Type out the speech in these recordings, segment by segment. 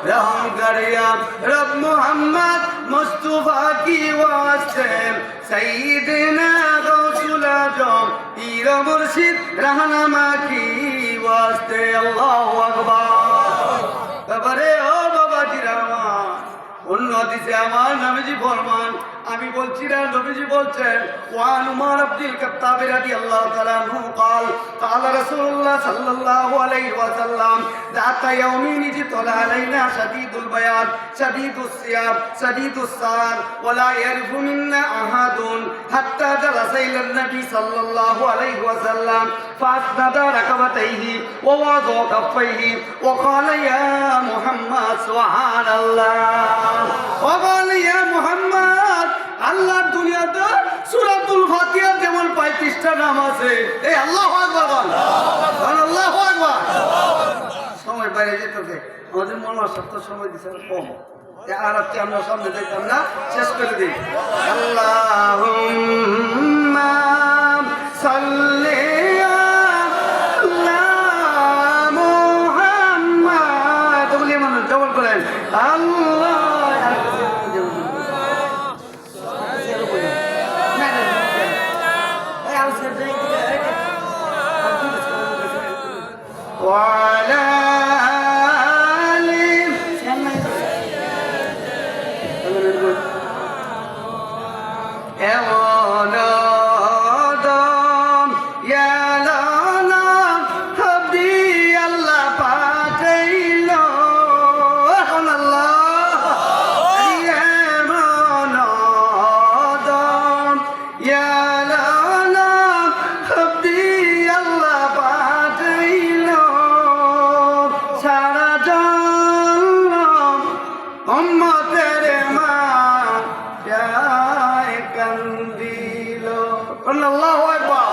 रहम करिया रब मोहम्मद मुस्तफा की वास्ते सईदना गौसुल आजम पीर मुर्शिद रहनुमा की वास्ते अल्लाहु अकबर बाबारे ओ बाबा जिरामा অন্য হাদিসে আমার নবীজি ফরমান আমি বলছি না নবীজি বলছেন ওয়ান উমর আব্দুল খাত্তাব রাদিয়াল্লাহু তাআলা আনহু قال قال رسول الله صلى الله عليه وسلم ذات يوم طلع علينا شديد البياض شديد الصيام شديد السهر ولا يعرف منا احد حتى جلس الى النبي صلى الله عليه وسلم فاسند ركبتيه ووضع كفيه وقال يا محمد سبحان الله وقال يا محمد আল্লাহ দুনিয়াতে সূরাতুল ফাতিহা যেমন 35টা নাম আছে এই আল্লাহু আকবার বল আল্লাহু আকবার সময় বাইরে যেতেছে আমাদের মনোর সত্য সময় দিছে কম আর আজকে আমরা সামনে যাইতাম না শেষ করে দিই আল্লাহুম্মা সাল্লি আলা মুহাম্মাদ বলি মানুষ জবর করেন আল্লাহ وعلى آله এমন ইয়া লালা হাবি আল্লাহ পাঠাইল আল্লাহ এমন ইয়া লালা হাবি আল্লাহ পাঠাইল সারা জানলাম উম্মতের মা যায় কান্দিল আল্লাহু আকবার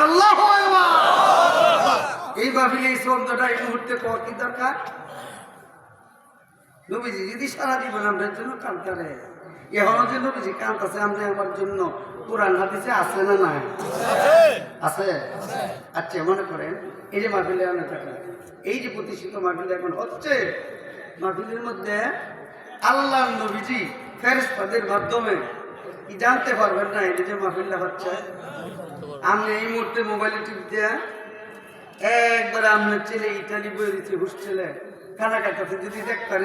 আল্লাহু আকবার এই ভাবিলে এই শব্দটা এই মুহূর্তে কর কি দরকার নবীজি যদি সারা জীবন আমাদের জন্য কাঁদতে এখনো যে নবীজি কাঁদতেছে আমরা আমার জন্য কোরআন হাদিসে আছে না নাই আছে আচ্ছা মনে করেন এই যে মাহফিলে অনেক টাকা এই যে প্রতিষ্ঠিত মাহফিল এখন হচ্ছে মাহফিলের মধ্যে আল্লাহ নবীজি ফেরেশতাদের মাধ্যমে কি জানতে পারবেন না এই যে মাহফিলটা হচ্ছে আমি এই মুহূর্তে মোবাইলে টিপ দেয়া একবার আপনার ছেলে ইটালি বই দিচ্ছে হোস্টেলে কানাকাটাতে যদি দেখতেন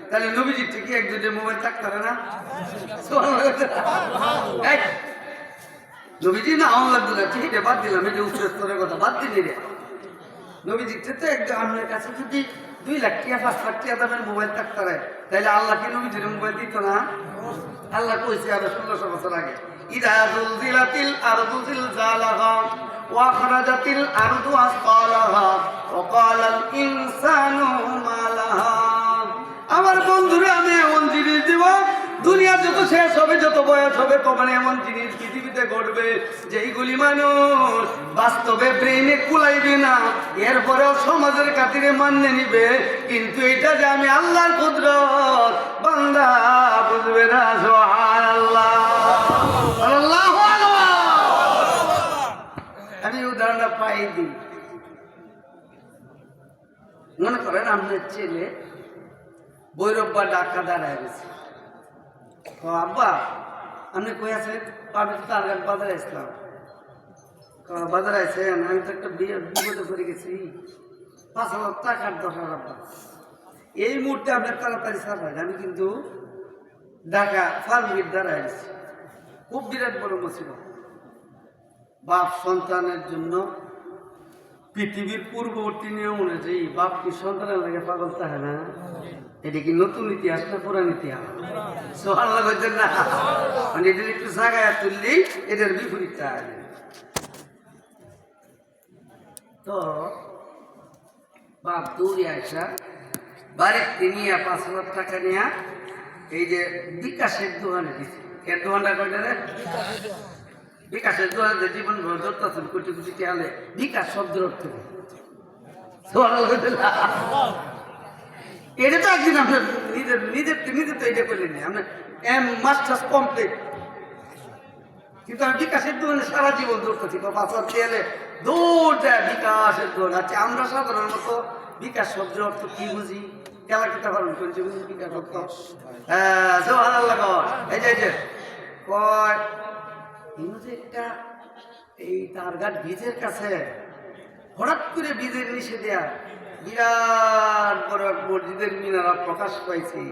তাহলে নবীজি ঠিকই এক দুটো মোবাইল থাকতে না নবীজি না আল্লাহ ঠিক এটা বাদ দিলাম এই যে উচ্চ স্তরের কথা বাদ দিলি রে নবীজি তো একদম আপনার কাছে যদি 2 লাখ টাকা 5 লাখ টাকা দামের মোবাইল থাকতে পারে তাহলে আল্লাহ কি নবীজির মোবাইল দিত না আল্লাহ কইছে আরো 1600 বছর আগে ইদা যুলজিলাতিল আরদু জিলজালাহা ওয়া খরাজাতিল আরদু আসকালাহা ওয়া ক্বালাল ইনসানু মা লাহা আমার বন্ধুরা আমি এমন জিনিস দিব দুনিয়া যত শেষ হবে যত বয়স হবে তখন এমন জিনিস পৃথিবীতে ঘটবে যেইগুলি মানুষ বাস্তবে ব্রেইনে কুলাইবে না এরপরেও সমাজের খাতিরে মান্য নিবে কিন্তু এটা যে আমি আল্লাহর কুদরত বান্দা বুঝবে না সুবহানাল্লাহ আল্লাহু আকবার আমি উদাহরণটা পাই দিই মনে করেন আপনার ছেলে ভৈরব বা ঢাকা দাঁড়ায় গেছে আব্বা আপনি কই আছেন আমি তো তার বাজারে আসলাম বাজারে আছেন আমি তো একটা বিপদে পড়ে গেছি 5,000 টাকার দরকার আব্বা এই মুহূর্তে আপনার তাড়াতাড়ি সারাই আমি কিন্তু ঢাকা ফার্মির দাঁড়ায় আছি খুব বিরাট বড় মুসিবত বাপ সন্তানের জন্য পৃথিবীর পূর্ববর্তী নিয়ম অনুযায়ী বাপ কি সন্তানের লাগে পাগল থাকে না এটা কি নতুন ইতিহাস না পুরান ইতিহাস সুবহানাল্লাহ বলছেন না মানে এটা একটু জায়গায় তুললি এটার বিপরীতটা তো বাপ দৌড়ে আসা বাড়িতে নিয়ে 5,000 টাকা নিয়ে এই যে বিকাশের দোকানে দিচ্ছে এর দোকানটা কয়টা রে বিকাশের দোকানে জীবন ভর ধরতেছেন কোটি কোটি টাকা বিকাশ শব্দের অর্থ এটা তো একদিন আপনার নিজের তো এটা করলেন আপনার মাস্টার্স কমপ্লিট কিন্তু আমি বিকাশের দোকানে সারা জীবন ধরতেছি বাচ্চা খেয়ালে দৌড় দেয় বিকাশের দোকান আছে আমরা সাধারণত বিকাশ শব্দের অর্থ কি বুঝি খেলা করতে পারবেন কোনছে বিকাশ ভক্ত হ্যাঁ সুবহানাল্লাহ এই যে কয় একটা এই তারঘাট বীজের কাছে হঠাৎ করে বীজের নিচে দেয়া বিরাট বড় এক মসজিদের মিনারা প্রকাশ পাইছি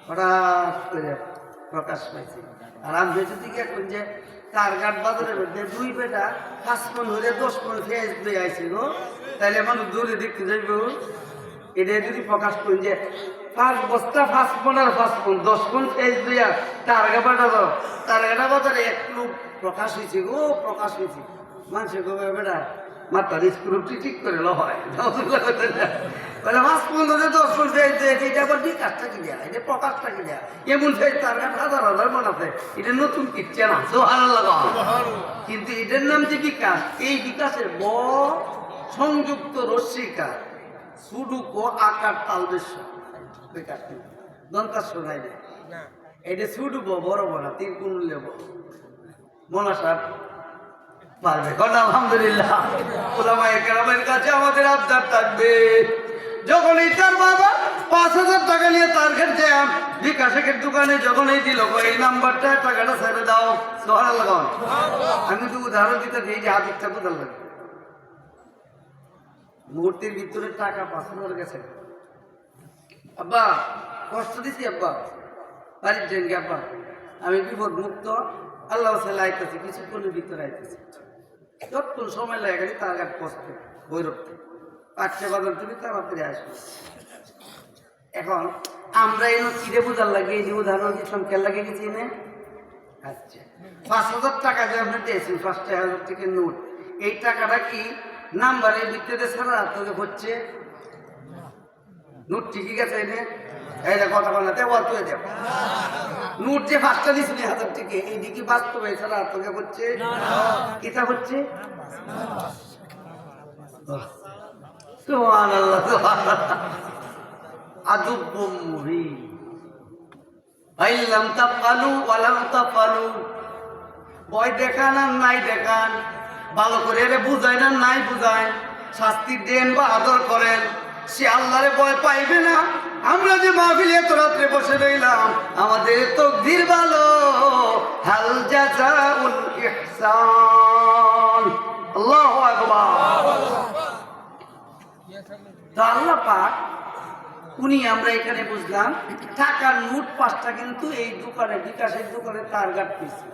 হঠাৎ করে প্রকাশ পাইছি আর আমি বেঁচে দিকে এখন যে তারঘাট বাজারের মধ্যে 2 বেটা 5 মণ হলে 10 মণ পেঁয়াজ দিয়ে আইছে গো তাইলে মানুষ দূরে দেখতে যাইব এটা যদি প্রকাশ করি যে 5 বস্তা 5 মণ আর 5 মণ 10 মণ পেঁয়াজ দিয়া তারঘাটা বাজারে একটু প্রকাশ হয়েছে গো প্রকাশ হয়েছে মানুষের গো বেটা মাত্রা স্ক্রুপটি ঠিক করে লো হয় বলে 5 মণ ধরে 10 মণ পেঁয়াজ দিয়েছে এটা আবার বিকাশটা কি দেয়া এটা প্রকাশটা কি দেয়া এমন পেঁয়াজ তারঘাট হাজার মণ আছে এটা নতুন কিচ্ছে না সুবহানাল্লাহ কিন্তু এটার নাম যে বিকাশ এই বিকাশের সংযুক্ত রশ্মিকা সুডুকো আকার তালবেশ বিকাশ দন্তা শোনাই দেয় এটা সুডুকো বড় বড় 3 গুণ লেব মোলা সাহেব পারবে আলহামদুলিল্লাহ ওলামায়ে কেরামের কাছে আমাদের আবদার থাকবে যখনই তার বাবা 5,000 টাকা নিয়ে তার কাছে বিকাশের দোকানে যখনই দিল এই নাম্বারটা টাকাটা ছেড়ে দাও সুবহানাল্লাহ আমি তো উদাহরণ দিতে দিই যে হাদিসটা বুঝাল লাগে মুহূর্তের ভিতরে টাকা 5,000 গেছে আব্বা কষ্ট দিছি আব্বা বাড়ির জেনকে আব্বা আমি বিপদ মুক্ত আল্লাহ সাল্লাহ আইতেছি কিছুক্ষণের ভিতরে আইতেছি যতক্ষণ সময় লাগে গেলে তার গাছ পৌঁছতে ভৈরবতে 5টা বাজার তুমি তাড়াতাড়ি আসবে এখন আমরা এই কিরে বোঝার লাগে এই যে উদাহরণ দিচ্ছিলাম কেন লাগে গেছি না আচ্ছা 5,000 টাকা যে আপনি দিয়েছেন 5,000 থেকে নোট এই টাকাটা কি নাম্বারের ভিত্তিতে সারা তোকে হচ্ছে নোট ঠিকই গেছে এনে এই যে কথা বলাতে অত দেব নোট যে 5টা দিয়েছিল 1,000 থেকে এই দিকে বাস্তবে সারা তোকে হচ্ছে এটা হচ্ছে সুবহানাল্লাহ আদুব্বুম মুহিন আইলাম তাফালু ওয়ালাম তাফালু ভয় দেখান আর নাই দেখান ভালো করে রে বুঝায় না নাই বুঝায় শাস্তি দেন বা আদর করেন সে আল্লাহরে ভয় পাইবে না আমরা যে মাহফিলে এত রাত্রে বসে রইলাম আমাদের তকদির ভালো হাল জাযাউল ইহসান আল্লাহু আকবার তো আল্লাহ পাক উনি আমরা এখানে বুঝলাম টাকার নোট 5টা কিন্তু এই দোকানে বিকাশের দোকানে তার গাট পেয়েছে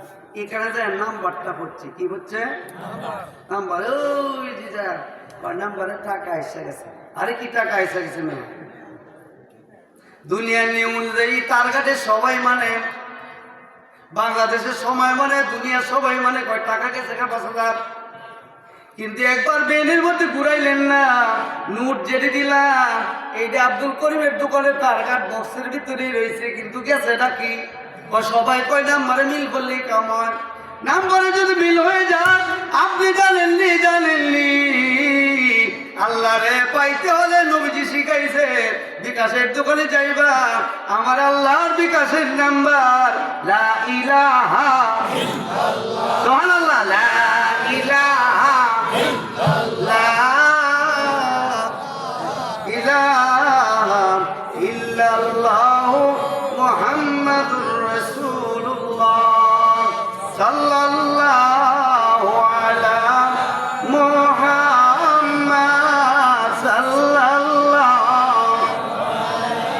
এখানে যায় নাম্বারটা হচ্ছে কি হচ্ছে নাম্বার ওই দিদা নাম্বারে টাকা এসে গেছে আরে কি টাকা এসে গেছে মেয়ে দুনিয়ার নিয়ম অনুযায়ী তার গাটে সবাই মানে বাংলাদেশের সময় মানে দুনিয়ার সবাই মানে কয় টাকা গেছে 5,000 কিন্তু একবার বেনের মধ্যে ঘুরাইলেন না নোট যেটি দিলাম এইটা আব্দুল করিমের দোকানে তার গাট বক্সের ভিতরেই রয়েছে কিন্তু গেছে এটা কি সবাই কয় নাম্বারে মিল করলেই কাম হয় নাম্বারে যদি মিল হয়ে যায় আপনি জানেননি আল্লাহ রে পাইতে হলে নবীজি শিখাইছে বিকাশের দোকানে যাইবা আমার আল্লাহর বিকাশের নাম্বার লা ইলাহা ইল্লাল্লাহ সুবহানাল্লাহ লা ইলাহা ইল্লাল্লাহ মুহাম্মাদুর রাসূলুল্লাহ সাল্লাল্লাহু আলা মুহাম্মাদ সাল্লাল্লাহু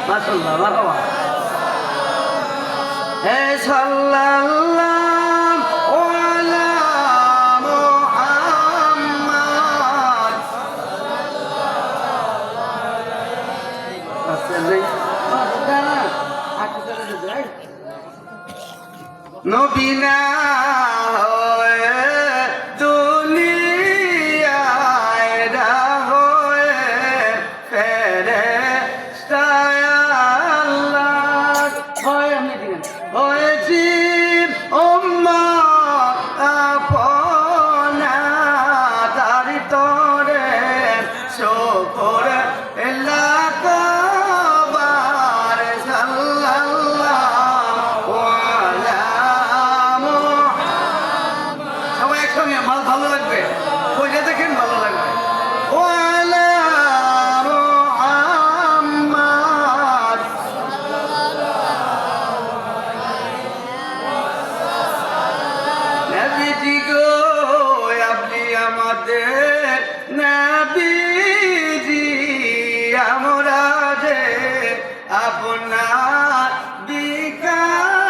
মাশাআল্লাহ মারহাবা হে সাল্লাল্লাহু আলা মুহাম্মাদ নবী না হয়ে দুনিয়ায় হয়ে ফেরেশতা আল্লাহ হয়েছি উম্মত আপনার তরে শুকর লাখবার সাল্লাল্লাহু আলা মুহাম্মাদ মাঝে আপনার বিকাশ